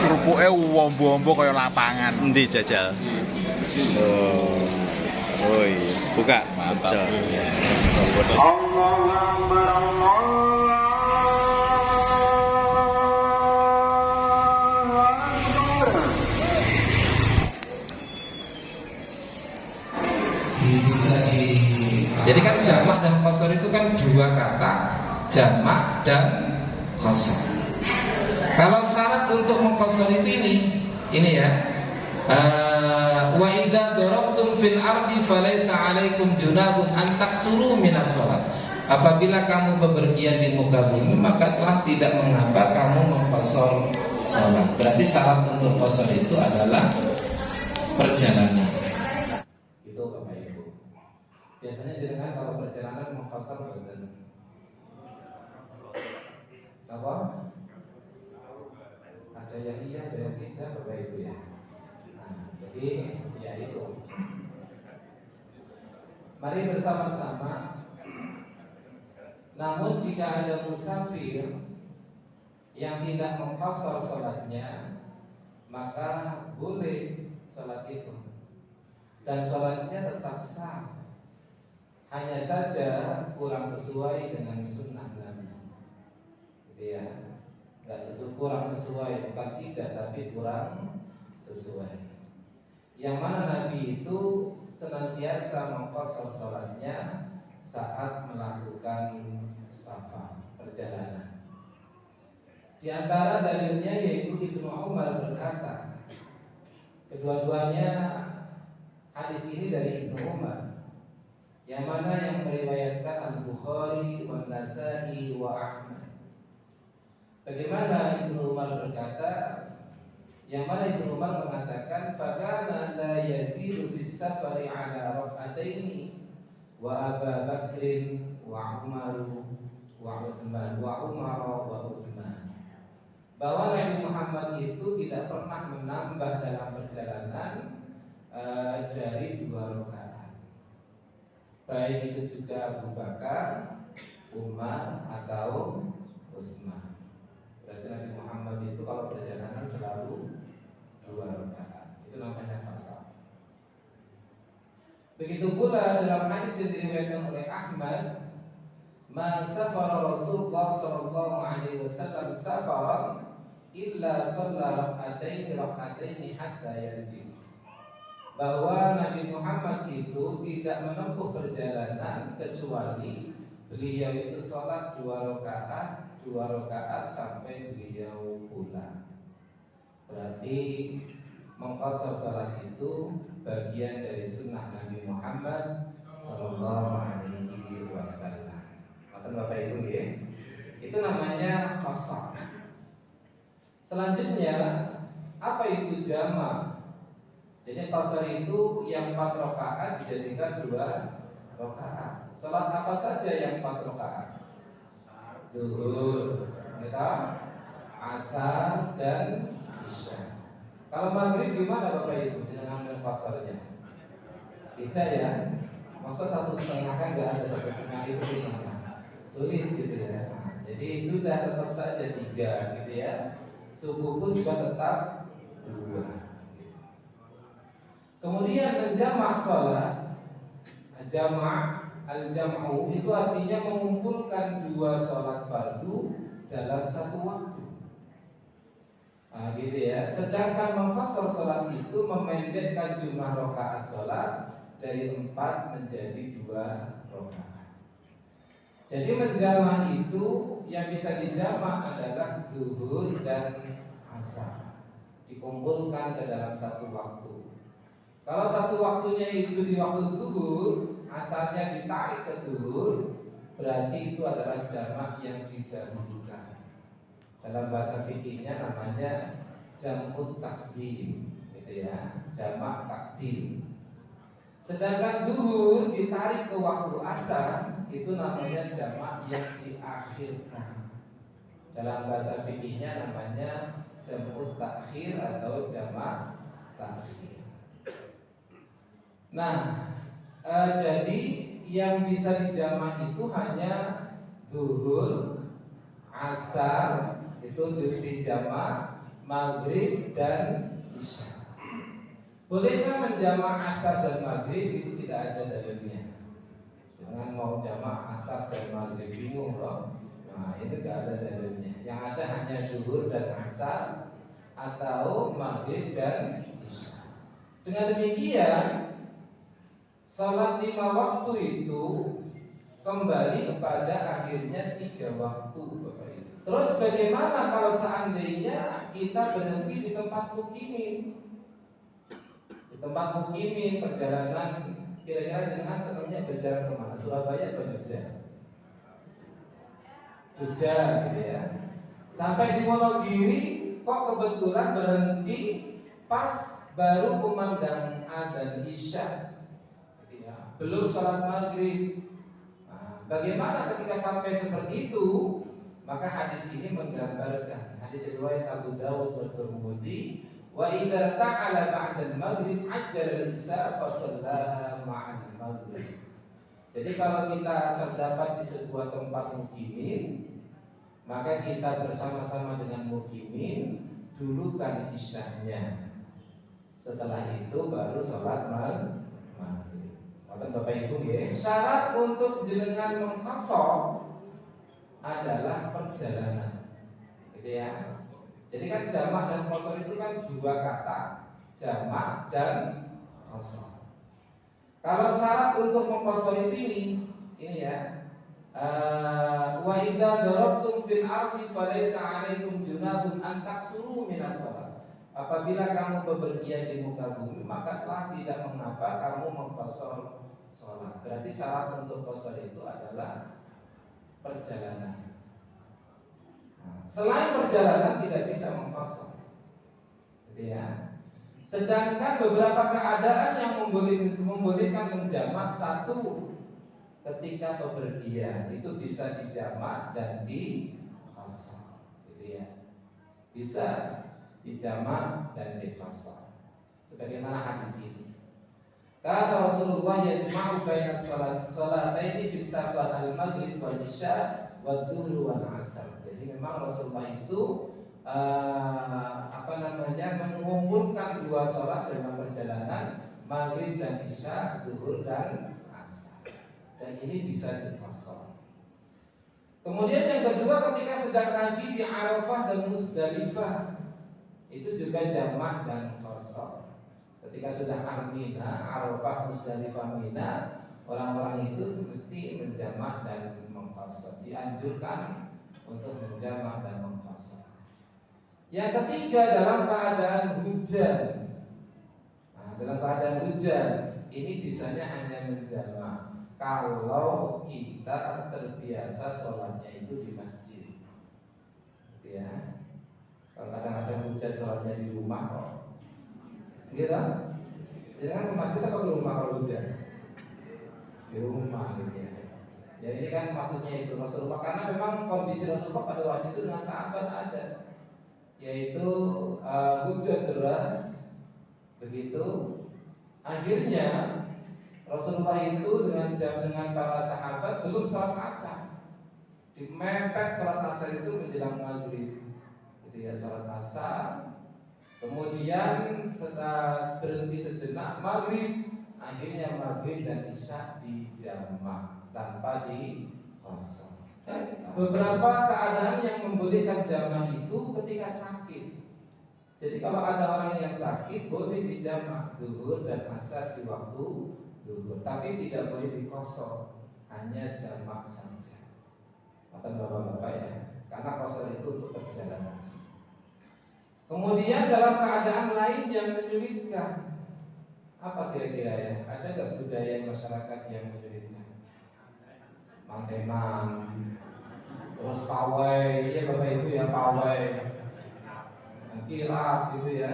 Rupuke wombo-wombo kaya lapangan. Endi jajal? Oh. Oh iya, buka. Mantap. Jajal. Jadi kan jamak dan qasar itu kan dua kata, jamak dan qasar. Kalau syarat untuk mengqasar itu ini ya. Wa idza darabtum fil ardi falaysa 'alaikum junahun an taqsuru minas shalah. Apabila kamu bepergian di muka bumi, maka telah tidak mengapa kamu mengqasar salat. Berarti syarat untuk qasar itu adalah perjalanan. Itu Bapak Ibu. Biasanya jenengan kalau perjalanan mengqasar badan apa? Ada yang iya, ada yang tidak, Bapak Ibu ya. Jadi ya itu. Mari bersama-sama. Namun jika ada musafir yang tidak mengqasar salatnya, maka boleh salat itu dan salatnya tetap sah. Hanya saja kurang sesuai dengan sunnah Nabi. Gitu ya. Kurang sesuai, bukan tidak, tapi kurang sesuai. Yang mana Nabi itu senantiasa mengqasar salatnya saat melakukan safar, perjalanan. Di antara dalilnya yaitu Ibnu Umar berkata, kedua-duanya hadis ini dari Ibnu Umar, yang mana yang meriwayatkan Al-Bukhari, wa Nasa'i, wa Ahmad. Bagaimana Ibnu Umar berkata, yang mana Ibnu Umar mengatakan, fakana la yazidu fis safari ala rak'ataini wa Abu Bakrin wa Umar wa Utsman wa Umar wa Utsman. Bahwa Nabi Muhammad itu tidak pernah menambah dalam perjalanan dari 2 rakaat. Baik itu juga Abu Bakar, Umar atau Utsman. Berarti Nabi Muhammad itu kalau perjalanan selalu 2 rakaat. Itu namanya qasar. Begitu pula dalam hadis yang diriwayatkan oleh Ahmad, ma safara Rasulullah sallallahu alaihi wasallam safaran illa shalla rak'ataini hatta yarji. Bahwa Nabi Muhammad itu tidak menempuh perjalanan kecuali beliau itu sholat 2 rakaat sampai beliau pulang. Berarti mengqasar salat itu bagian dari sunnah Nabi Muhammad sallallahu alaihi wasallam. Maka Bapak Ibu ya, itu namanya qasar. Selanjutnya, apa itu jamak? Jadi qasar itu yang 4 rakaat dijadikan 2 rakaat. Salat apa saja yang 4 rakaat? Zuhur, asar dan isya. Kalau maghrib gimana Bapak Ibu dengan qasarnya? Tidak ya. Masa 1,5 kan nggak ada 1,5 itu gimana? Sulit gitu ya. Jadi sudah tetap saja 3 gitu ya. Subuh pun juga tetap 2. Kemudian menjamak salat, al-jam'u itu artinya mengumpulkan 2 salat fardu dalam 1 waktu. Nah, gitu ya. Sedangkan mengqasar salat itu memendekkan jumlah rakaat salat dari 4 menjadi 2 rakaat. Jadi menjamak itu yang bisa dijamak adalah zuhur dan asar, dikumpulkan ke dalam 1 waktu. Kalau 1 waktunya itu di waktu zuhur, asarnya ditarik ke zuhur, berarti itu adalah jamak yang didahulukan. Dalam bahasa fikihnya namanya jam'ut takdim, gitu ya, jamak takdim. Sedangkan zuhur ditarik ke waktu asar, itu namanya jamak yang diakhirkan. Dalam bahasa fikihnya namanya jam'ut takhir atau jamak takhir. Nah, jadi yang bisa dijamak itu hanya zuhur, asar, gitu itu dijamak maghrib dan isya. Bolehkah menjamak asar dan maghrib? Itu tidak ada dalilnya. Jangan mau jamak asar dan maghrib, bingung loh. Nah, ini tidak ada dalilnya. Yang ada hanya zuhur dan asar atau maghrib dan isya. Dengan demikian, salat 5 waktu itu kembali kepada akhirnya 3 waktu, Bapak Ibu. Terus bagaimana kalau seandainya kita berhenti di tempat mukimin? Di tempat mukimin perjalanan, kira-kira dengan senangnya berjalan kemana? Surabaya atau Jogja? Jogja gitu ya. Sampai di Wonogiri kok kebetulan berhenti pas baru kumandang adzan isya. Gitu ya. Belum sholat maghrib. Bagaimana ketika sampai seperti itu? Maka hadis ini menggambarkan, hadis riwayat Abu Dawud dan Tirmidzi, wa idza ta'ala ba'da al-maghrib ajjala al-isya fa shallaha ma'al maghrib. Jadi kalau kita terdapat di sebuah tempat mukimin, maka kita bersama-sama dengan mukimin dulukan isyanya. Setelah itu baru sholat maghrib. Bapak Ibu ya, syarat untuk jenengan mengqasar adalah perjalanan, gitu ya. Jadi kan jamak dan qasar itu kan 2 kata, jamak dan qasar. Kalau syarat untuk mengqasar itu ini ya, wa idza darabtum fil ardi falaysa 'alaikum junahun an taksuru minas shalah. Apabila kamu bepergian di muka bumi, maka telah tidak mengapa kamu mengqasar sholat. Berarti syarat untuk qasar itu adalah perjalanan. Selain perjalanan tidak bisa mengqasar, gitu ya. Sedangkan beberapa keadaan yang membolehkan menjamak, satu ketika bepergian itu bisa dijamak dan diqasar, gitu ya. Bisa dijamak dan diqasar. Sebagaimana hadis ini. Kata Rasulullah yajma'u baina salataini fi safar al-maghrib wal isya wa dhuhr wal asar. Jadi memang Rasulullah itu mengumpulkan 2 salat dalam perjalanan, maghrib dan isya, zuhur dan asar. Dan ini bisa diqasar. Kemudian yang kedua, ketika sedang haji di Arafah dan Muzdalifah, itu juga jamak dan qasar. Ketika sudah Mina, Arafah, Muzdalifah, Mina, orang-orang itu mesti menjamak dan mengqasar. Dianjurkan untuk menjamak dan mengqasar. Yang ketiga, dalam keadaan hujan. Dalam keadaan hujan ini bisanya hanya menjamak kalau kita terbiasa sholatnya itu di masjid, gitu ya. Kalau kadang-kadang hujan sholatnya di rumah kok, gitu. Jadi kan ke masjid apa ke rumah kalau hujan? Di rumah, gitu ya. Ya ini kan maksudnya itu Rasulullah, karena memang kondisi Rasulullah pada waktu itu dengan sahabat ada, yaitu hujan deras, begitu. Akhirnya Rasulullah itu dengan para sahabat belum sholat asar, dimepet sholat asar itu menjelang maghrib, gitu ya, sholat asar. Kemudian setelah berhenti sejenak maghrib, akhirnya maghrib dan isya dijamak tanpa diqasar. Beberapa keadaan yang membolehkan jamak itu ketika sakit. Jadi kalau ada orang yang sakit boleh dijamak zuhur dan asar di waktu zuhur, tapi tidak boleh diqasar, hanya jamak saja. Kata bapak-bapak ya, karena qasar itu untuk perjalanan. Kemudian dalam keadaan lain yang menyulitkan, apa kira-kira ya? Ada nggak budaya masyarakat yang menyulitkan? Mantenan, terus pawai, ya bapak ibu ya, pawai, kirap gitu ya.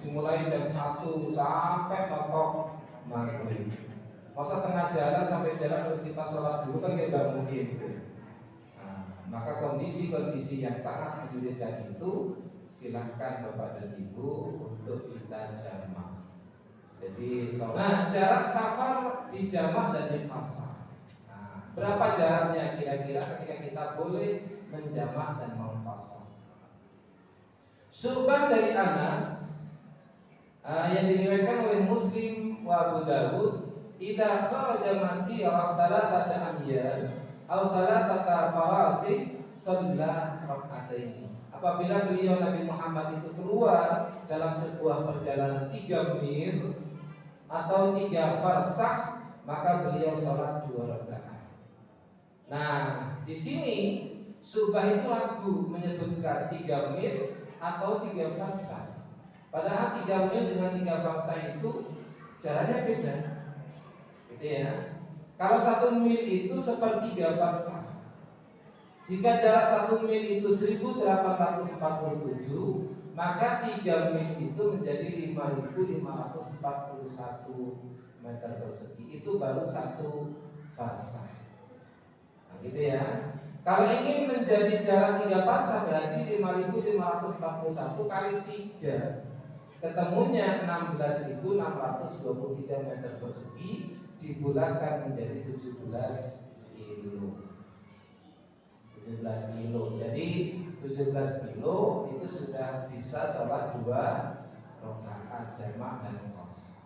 Dimulai jam 1 sampai matok maghrib. Masa tengah jalan sampai jalan terus kita sholat dulu kan tidak mungkin gitu. Maka kondisi-kondisi yang sangat menyulitkan itu silahkan bapak dan ibu untuk kita jamak. Jadi jarak safar dijamak dan diqasar. Berapa jaraknya kira-kira ketika kita boleh menjamak dan mengqasar? Syu'bah dari Anas yang diriwayatkan oleh Muslim wa Abu Dawud, idza kharaja masira thalathata amyal aw thalathata farasi shalla rak'ataini. Apabila beliau Nabi Muhammad itu keluar dalam sebuah perjalanan 3 mil atau 3 farsakh, maka beliau sholat 2 rakaat. Nah, di sini Syu'bah itu ragu menyebutkan 3 mil atau 3 farsakh. Padahal 3 mil dengan 3 farsakh itu jaraknya beda. Gitu ya. Kalau 1 mil itu sepertiga farsakh. Jika jarak 1 mil itu 1847, maka 3 mil itu menjadi 5541 meter persegi. Itu baru 1 farsakh. Nah, gitu ya. Kalau ingin menjadi jarak 3 farsakh berarti 5541 kali 3. Ketemunya 16.623 meter persegi dibulatkan menjadi 17 kilo. 17 kilo. Jadi 17 kilo itu sudah bisa sholat 2 rakaat jamak dan qasar.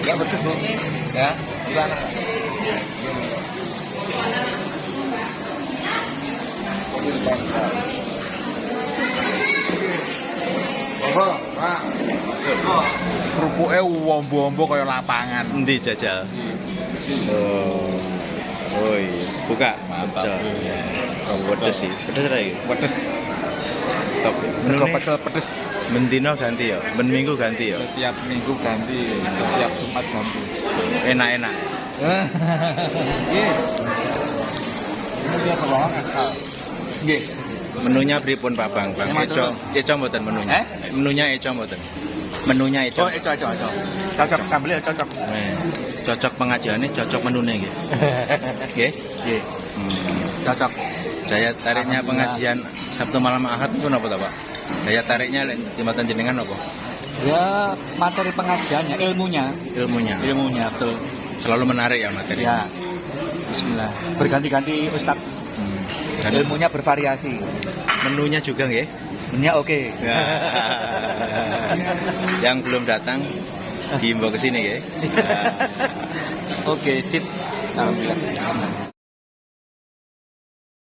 Ya betul Bu. Ya, gimana? Oh, Pak. Kerupuknya wombo-wombo kayak lapangan. Endi jajal? Oh. Woi, buka. Mantap. Pecel. Yes. Pedes sih. Pedes ra iki? Pedes. Top. Sego Menune pecel pedes. mendino ganti ya, ben minggu ganti ya. Setiap minggu ganti, setiap Jumat ganti. Enak-enak. Nggih. Ini dia kebawang akal. Nggih. Menunya pripun Pak Bang? Bang Eco, Eco mboten menunya. Menunya Eco mboten. Menunya Eco. Oh, Eco. Cocok sambelnya cocok. Cocok pengajiannya, cocok menune nggih. Nggih? Nggih. Cocok. Daya tariknya pengajian Sabtu malam Ahad itu apa Pak? Daya tariknya jembatan jenengan apa? Ya, materi pengajiannya, ilmunya, betul. Selalu menarik ya materi. Ya. Bismillah. Berganti-ganti Ustaz. Dan Ilmunya bervariasi. menunya juga nggih. Menunya oke. Ya. Yang belum datang diimbau ke sini nggih. Oke, sip. Alhamdulillah.